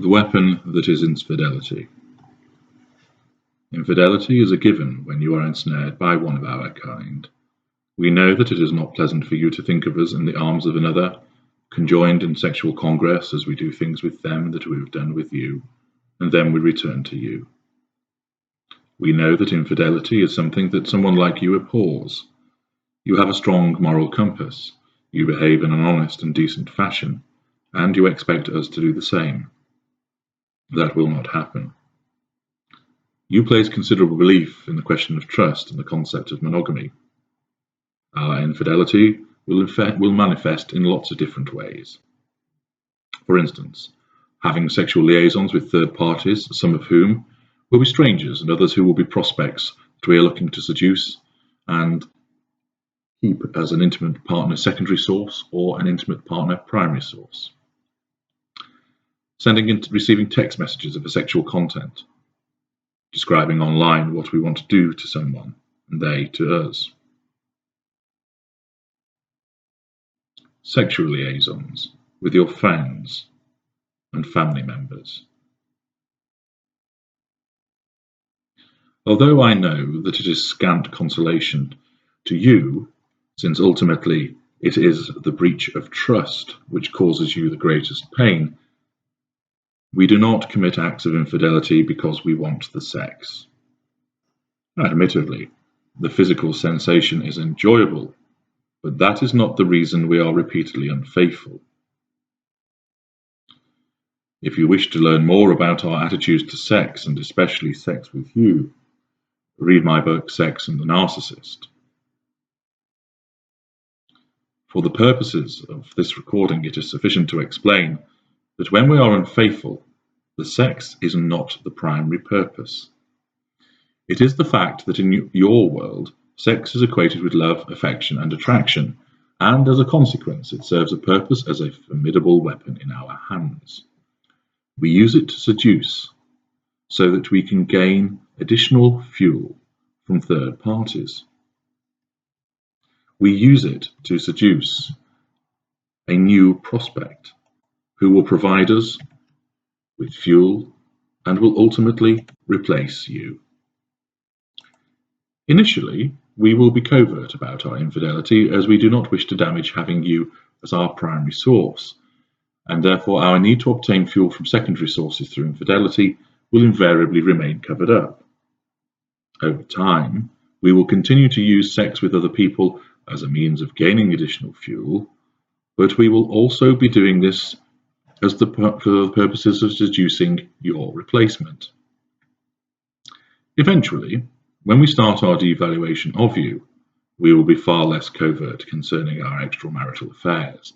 The weapon that is infidelity. Infidelity is a given when you are ensnared by one of our kind. We know that it is not pleasant for you to think of us in the arms of another, conjoined in sexual congress as we do things with them that we have done with you, and then we return to you. We know that infidelity is something that someone like you abhors. You have a strong moral compass, you behave in an honest and decent fashion, and you expect us to do the same. That will not happen. You place considerable belief in the question of trust and the concept of monogamy. Our infidelity will manifest in lots of different ways. For instance, having sexual liaisons with third parties, some of whom will be strangers and others who will be prospects that we are looking to seduce and keep as an intimate partner secondary source or an intimate partner primary source. Sending and receiving text messages of a sexual content, describing online what we want to do to someone and they to us. Sexual liaisons with your friends and family members. Although I know that it is scant consolation to you, since ultimately it is the breach of trust which causes you the greatest pain, we do not commit acts of infidelity because we want the sex. Admittedly, the physical sensation is enjoyable, but that is not the reason we are repeatedly unfaithful. If you wish to learn more about our attitudes to sex, and especially sex with you, read my book, Sex and the Narcissist. For the purposes of this recording, it is sufficient to explain that when we are unfaithful, the sex is not the primary purpose. It is the fact that in your world, sex is equated with love, affection, and attraction, and as a consequence, it serves a purpose as a formidable weapon in our hands. We use it to seduce, so that we can gain additional fuel from third parties. We use it to seduce a new prospect who will provide us with fuel and will ultimately replace you. Initially, we will be covert about our infidelity as we do not wish to damage having you as our primary source, and therefore our need to obtain fuel from secondary sources through infidelity will invariably remain covered up. Over time, we will continue to use sex with other people as a means of gaining additional fuel, but we will also be doing this for the purposes of seducing your replacement. Eventually, when we start our devaluation of you, we will be far less covert concerning our extramarital affairs,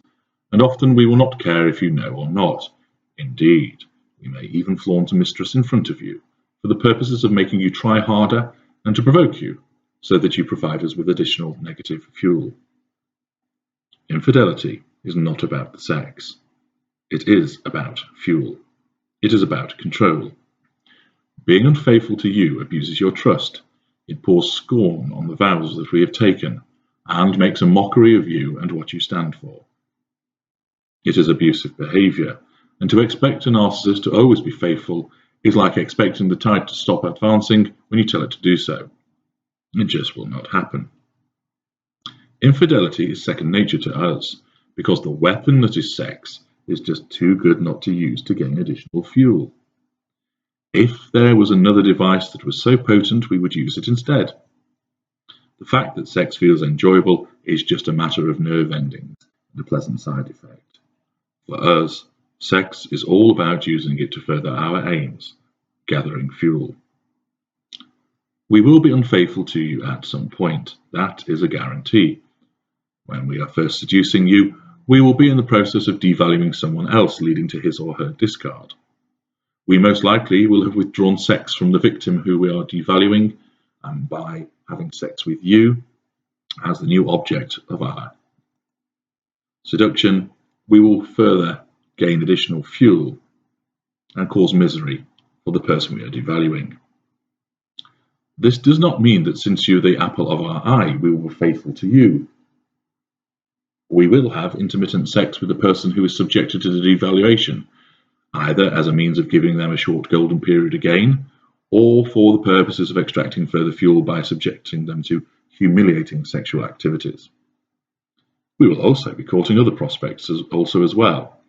and often we will not care if you know or not. Indeed, we may even flaunt a mistress in front of you, for the purposes of making you try harder and to provoke you, so that you provide us with additional negative fuel. Infidelity is not about the sex. It is about fuel. It is about control. Being unfaithful to you abuses your trust. It pours scorn on the vows that we have taken, and makes a mockery of you and what you stand for. It is abusive behavior, and to expect a narcissist to always be faithful is like expecting the tide to stop advancing when you tell it to do so. It just will not happen. Infidelity is second nature to us, because the weapon that is sex is just too good not to use to gain additional fuel. If there was another device that was so potent, we would use it instead. The fact that sex feels enjoyable is just a matter of nerve endings and a pleasant side effect. For us, sex is all about using it to further our aims, gathering fuel. We will be unfaithful to you at some point. That is a guarantee. When we are first seducing you, we will be in the process of devaluing someone else, leading to his or her discard. We most likely will have withdrawn sex from the victim who we are devaluing, and by having sex with you as the new object of our seduction, we will further gain additional fuel and cause misery for the person we are devaluing. This does not mean that since you are the apple of our eye, we will be faithful to you. We will have intermittent sex with the person who is subjected to the devaluation, either as a means of giving them a short golden period again, or for the purposes of extracting further fuel by subjecting them to humiliating sexual activities. We will also be courting other prospects as well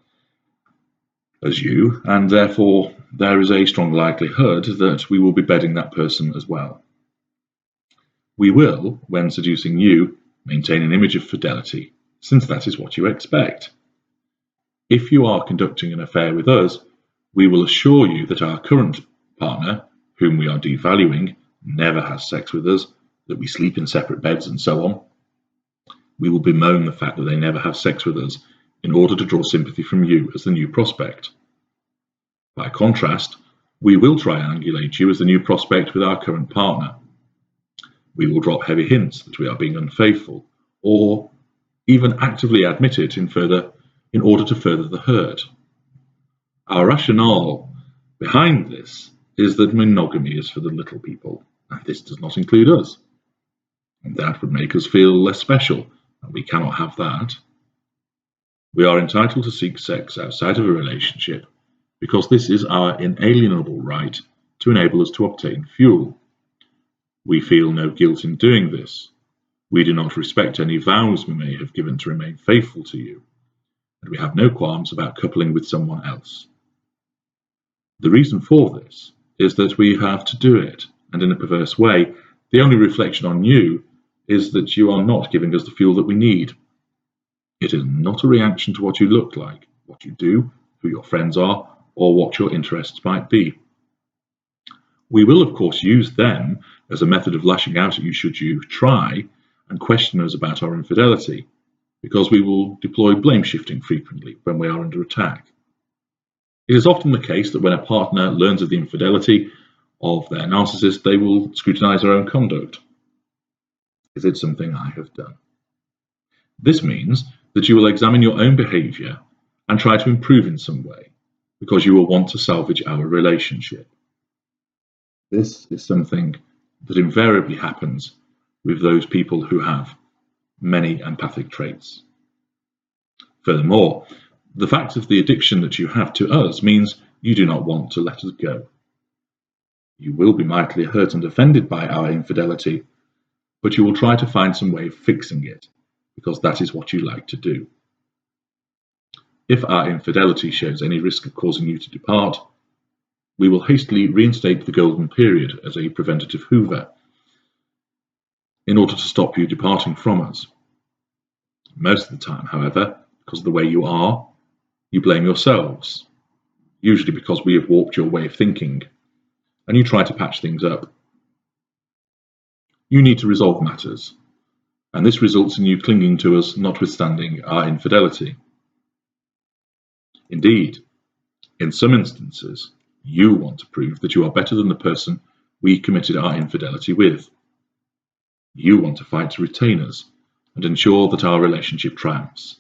as you, and therefore there is a strong likelihood that we will be bedding that person as well. We will, when seducing you, maintain an image of fidelity, since that is what you expect. If you are conducting an affair with us, we will assure you that our current partner, whom we are devaluing, never has sex with us, that we sleep in separate beds and so on. We will bemoan the fact that they never have sex with us in order to draw sympathy from you as the new prospect. By contrast, we will triangulate you as the new prospect with our current partner. We will drop heavy hints that we are being unfaithful, or even actively admit it in order to further the hurt. Our rationale behind this is that monogamy is for the little people, and this does not include us. And that would make us feel less special, and we cannot have that. We are entitled to seek sex outside of a relationship because this is our inalienable right to enable us to obtain fuel. We feel no guilt in doing this. We do not respect any vows we may have given to remain faithful to you, and we have no qualms about coupling with someone else. The reason for this is that we have to do it, and in a perverse way, the only reflection on you is that you are not giving us the fuel that we need. It is not a reaction to what you look like, what you do, who your friends are, or what your interests might be. We will, of course, use them as a method of lashing out at you should you try and question us about our infidelity, because we will deploy blame shifting frequently when we are under attack. It is often the case that when a partner learns of the infidelity of their narcissist, they will scrutinize their own conduct. Is it something I have done? This means that you will examine your own behavior and try to improve in some way, because you will want to salvage our relationship. This is something that invariably happens with those people who have many empathic traits. Furthermore, the fact of the addiction that you have to us means you do not want to let us go. You will be mightily hurt and offended by our infidelity, but you will try to find some way of fixing it, because that is what you like to do. If our infidelity shows any risk of causing you to depart, we will hastily reinstate the golden period as a preventative hoover in order to stop you departing from us. Most of the time, however, because of the way you are, you blame yourselves, usually because we have warped your way of thinking, and you try to patch things up. You need to resolve matters, and this results in you clinging to us notwithstanding our infidelity. Indeed, in some instances, you want to prove that you are better than the person we committed our infidelity with. You want to fight to retain us and ensure that our relationship triumphs.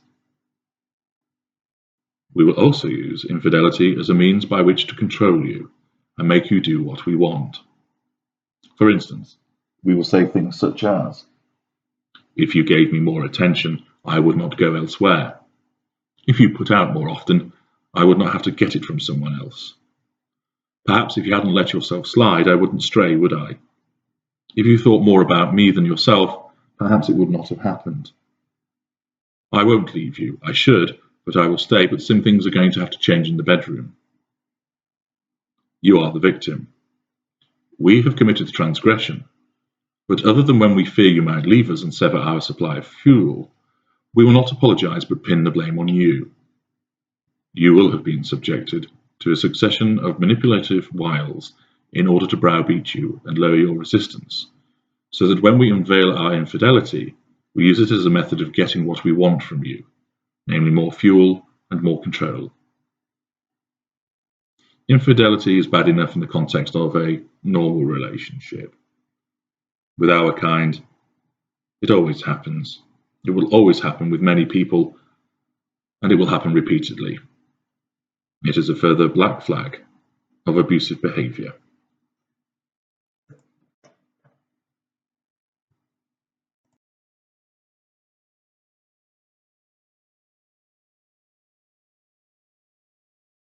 We will also use infidelity as a means by which to control you and make you do what we want. For instance, we will say things such as, "If you gave me more attention, I would not go elsewhere. If you put out more often, I would not have to get it from someone else. Perhaps if you hadn't let yourself slide, I wouldn't stray, would I? If you thought more about me than yourself, perhaps it would not have happened. I won't leave you. I should, but I will stay, but some things are going to have to change in the bedroom." You are the victim. We have committed the transgression, but other than when we fear you might leave us and sever our supply of fuel, we will not apologize but pin the blame on you. You will have been subjected to a succession of manipulative wiles in order to browbeat you and lower your resistance, so that when we unveil our infidelity, we use it as a method of getting what we want from you, namely more fuel and more control. Infidelity is bad enough in the context of a normal relationship. With our kind, it always happens. It will always happen with many people, and it will happen repeatedly. It is a further black flag of abusive behavior.